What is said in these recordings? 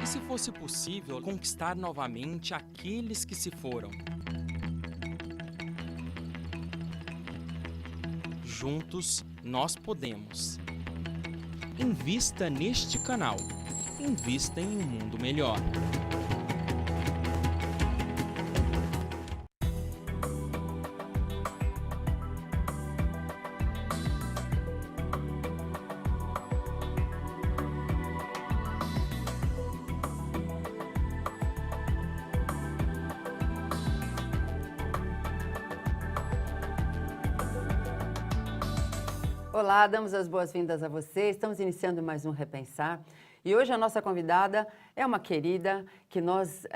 se fosse possível conquistar novamente aqueles que se foram? Juntos, nós podemos. Invista neste canal. Invista em um mundo melhor. Olá, damos as boas-vindas a vocês. Estamos iniciando mais um Repensar. E hoje a nossa convidada é uma querida que nós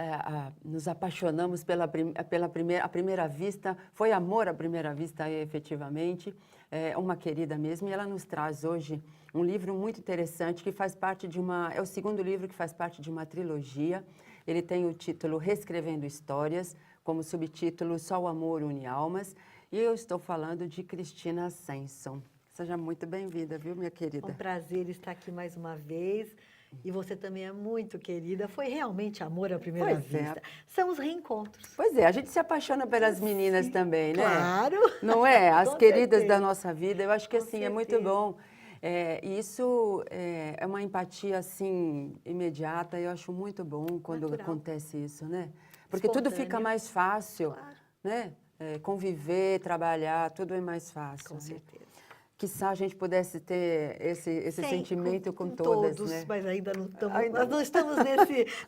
nos apaixonamos pela primeira vista. Foi amor à primeira vista, efetivamente. É uma querida mesmo. E ela nos traz hoje um livro muito interessante que faz parte de uma... É o segundo livro que faz parte de uma trilogia. Ele tem o título Reescrevendo Histórias, como subtítulo Só o Amor Une Almas. E eu estou falando de Cristina Ascenson. Seja muito bem-vinda, viu, minha querida? É um prazer estar aqui mais uma vez. E você também é muito querida. Foi realmente amor à primeira vista. São os reencontros. Pois é, a gente se apaixona pelas meninas também, né? Claro. Não é? As Com queridas certeza. da nossa vida. Eu acho que, Com assim, é certeza. muito bom. Isso é uma empatia, assim, imediata. Eu acho muito bom quando Natural. acontece isso, né? Porque tudo fica mais fácil, Claro. né? Conviver, trabalhar, tudo é mais fácil. Com né? certeza. Quiçá a gente pudesse ter esse sentimento com todas, né? Mas ainda não estamos, Ainda nós não estamos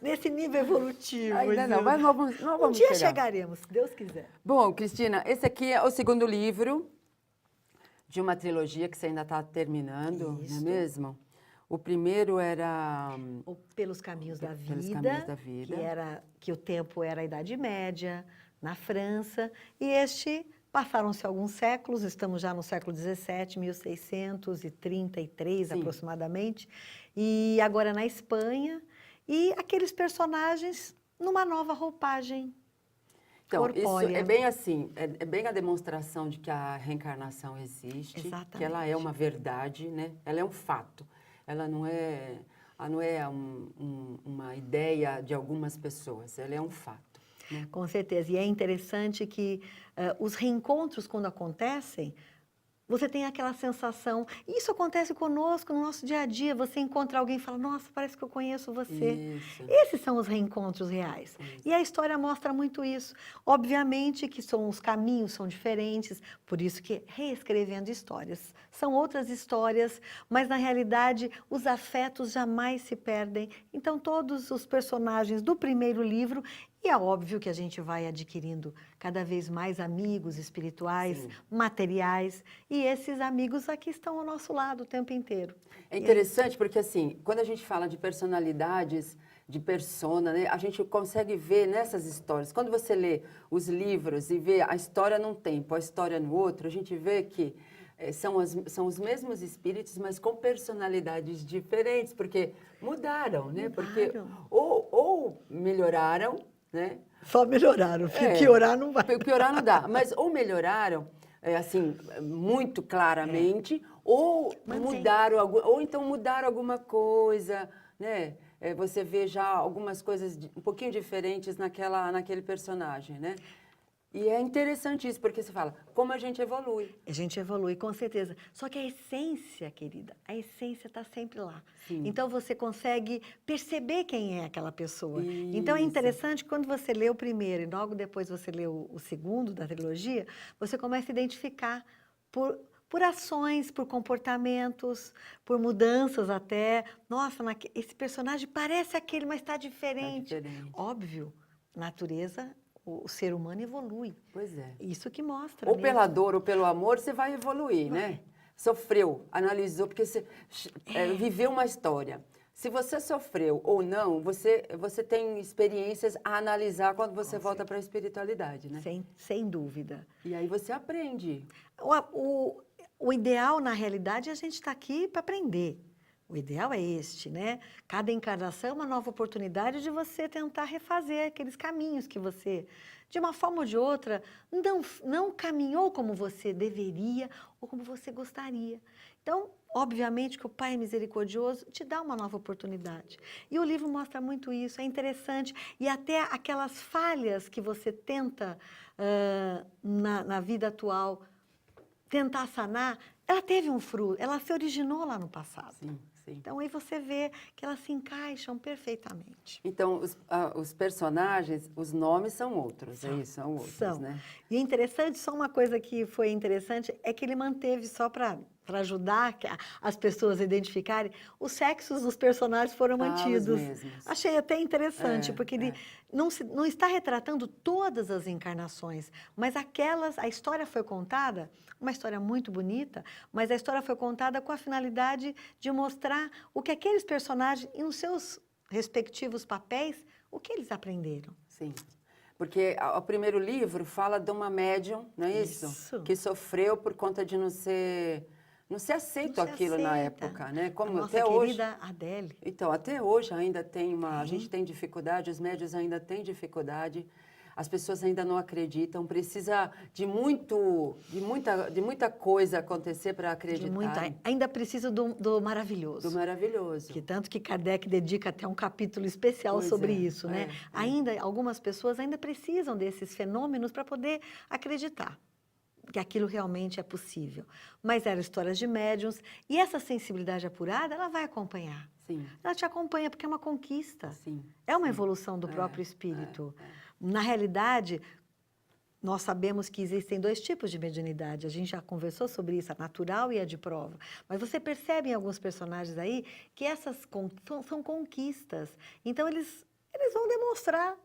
nesse nível evolutivo. Ainda não, mas nós vamos Um dia chegar. chegaremos, se Deus quiser. Bom, Cristina, esse aqui é o segundo livro de uma trilogia que você ainda está terminando, Isso. não é mesmo? O primeiro era... Ou Pelos Caminhos da Vida, Pelos Caminhos da Vida. Que o tempo era a Idade Média, na França, e este... Passaram-se alguns séculos, estamos já no século XVII, 1633 Sim. aproximadamente, e agora na Espanha, e aqueles personagens numa nova roupagem corpórea. Isso é bem assim, é bem a demonstração de que a reencarnação existe, Exatamente. que ela é uma verdade, né? Ela é um fato, ela não é uma ideia de algumas pessoas, ela é um fato. Né? Com certeza, e é interessante que os reencontros, quando acontecem, você tem aquela sensação, isso acontece conosco no nosso dia a dia, você encontra alguém e fala, nossa, parece que eu conheço você. Isso. Esses são os reencontros reais. Isso. E a história mostra muito isso. Obviamente que os caminhos são diferentes, por isso que reescrevendo histórias. São outras histórias, mas na realidade os afetos jamais se perdem. Então todos os personagens do primeiro livro, e é óbvio que a gente vai adquirindo cada vez mais amigos espirituais, Sim. materiais, e esses amigos aqui estão ao nosso lado o tempo inteiro. É interessante porque, assim, quando a gente fala de personalidades, de persona, né, a gente consegue ver nessas histórias. Quando você lê os livros e vê a história num tempo, a história no outro, a gente vê que são os mesmos espíritos, mas com personalidades diferentes, porque mudaram, né? Porque ou melhoraram, né? Só melhoraram, porque piorar não vai. Piorar não dá, mas ou melhoraram, assim, muito claramente, ou mudaram, ou então mudaram alguma coisa, né? Você vê já algumas coisas um pouquinho diferentes naquele personagem, né? E é interessante isso, porque você fala, como a gente evolui. A gente evolui, com certeza. Só que a essência, querida, a essência está sempre lá. Sim. Então, você consegue perceber quem é aquela pessoa. Isso. Então, é interessante, quando você lê o primeiro e logo depois você lê o segundo da trilogia, você começa a identificar por ações, por comportamentos, por mudanças até. Nossa, esse personagem parece aquele, mas está diferente. Tá diferente. Óbvio, natureza... O ser humano evolui. Pois é. Isso que mostra Ou mesmo. pela dor ou pelo amor, você vai evoluir, né? Sofreu, analisou, porque você viveu uma história. Se você sofreu ou não, você tem experiências a analisar quando você volta para a espiritualidade, né? Sem dúvida. E aí você aprende. O ideal, na realidade, é a gente estar aqui para aprender. O ideal é este, né? Cada encarnação é uma nova oportunidade de você tentar refazer aqueles caminhos que você, de uma forma ou de outra, não caminhou como você deveria ou como você gostaria. Então, obviamente que o Pai misericordioso te dá uma nova oportunidade. E o livro mostra muito isso, é interessante. E até aquelas falhas que você tenta na vida atual, tentar sanar, ela teve um fruto, ela se originou lá no passado. Sim, sim. Então, aí você vê que elas se encaixam perfeitamente. Então, os personagens, os nomes são outros, é isso? São outros, né? E é interessante, só uma coisa que foi interessante, é que ele manteve só para ajudar as pessoas a identificarem, os sexos dos personagens foram mantidos. Os mesmos. Achei até interessante, porque ele não está retratando todas as encarnações, mas a história foi contada, uma história muito bonita, mas a história foi contada com a finalidade de mostrar o que aqueles personagens, e nos seus respectivos papéis, o que eles aprenderam. Sim. Porque o primeiro livro fala de uma médium, não é isso? Que sofreu por conta de não ser aceito aquilo na época, né? Como a nossa até querida hoje, Adele. Então, até hoje ainda tem a gente tem dificuldade, os médios ainda têm dificuldade, as pessoas ainda não acreditam, precisa de muita coisa acontecer para acreditar. Ainda precisa do maravilhoso. Do maravilhoso. Que tanto que Kardec dedica até um capítulo especial sobre isso, né? Ainda, algumas pessoas ainda precisam desses fenômenos para poder acreditar que aquilo realmente é possível. Mas eram histórias de médiuns, e essa sensibilidade apurada, ela vai acompanhar. Sim. Ela te acompanha porque é uma conquista. Sim. É uma evolução do próprio espírito. Na realidade, nós sabemos que existem 2 tipos de mediunidade. A gente já conversou sobre isso, a natural e a de prova. Mas você percebe em alguns personagens aí que essas são conquistas. Então, eles vão demonstrar.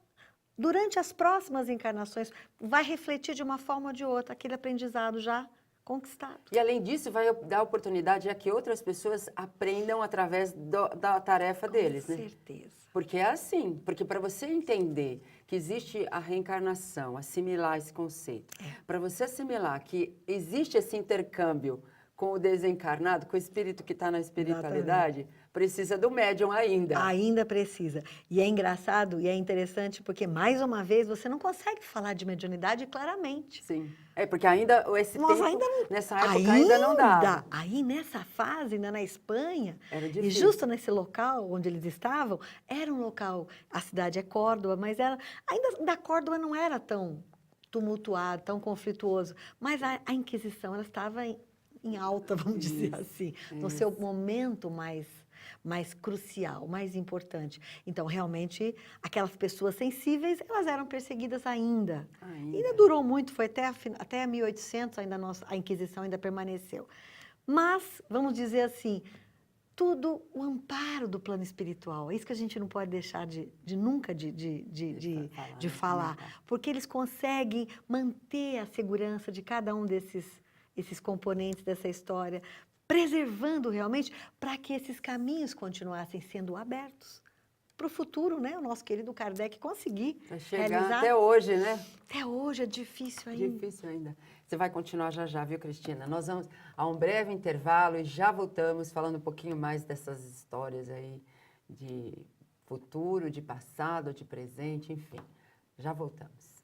Durante as próximas encarnações, vai refletir de uma forma ou de outra aquele aprendizado já conquistado. E, além disso, vai dar oportunidade a que outras pessoas aprendam através da tarefa deles, né? Com certeza. Porque é assim, porque para você entender que existe a reencarnação, assimilar esse conceito, para você assimilar que existe esse intercâmbio com o desencarnado, com o espírito que está na espiritualidade, precisa do médium ainda. Ainda precisa. E é engraçado e é interessante porque, mais uma vez, você não consegue falar de mediunidade claramente. Sim. Porque ainda nessa época ainda não dava. Aí, nessa fase, ainda na Espanha, era e justo nesse local onde eles estavam, era um local, a cidade é Córdoba, mas ainda da Córdoba não era tão tumultuado, tão conflituoso. Mas a Inquisição, ela estava em alta, vamos dizer assim, no seu momento mais crucial, mais importante. Então, realmente, aquelas pessoas sensíveis, elas eram perseguidas ainda. Ainda durou muito, foi até 1800, ainda a Inquisição ainda permaneceu. Mas, vamos dizer assim, tudo o amparo do plano espiritual. É isso que a gente não pode deixar nunca de falar. Porque eles conseguem manter a segurança de cada um esses componentes dessa história, preservando realmente para que esses caminhos continuassem sendo abertos para o futuro, né? O nosso querido Kardec conseguir realizar. Até hoje, né? Até hoje é difícil ainda. Difícil ainda. Você vai continuar já, viu, Cristina? Nós vamos a um breve intervalo e já voltamos falando um pouquinho mais dessas histórias aí de futuro, de passado, de presente, enfim. Já voltamos.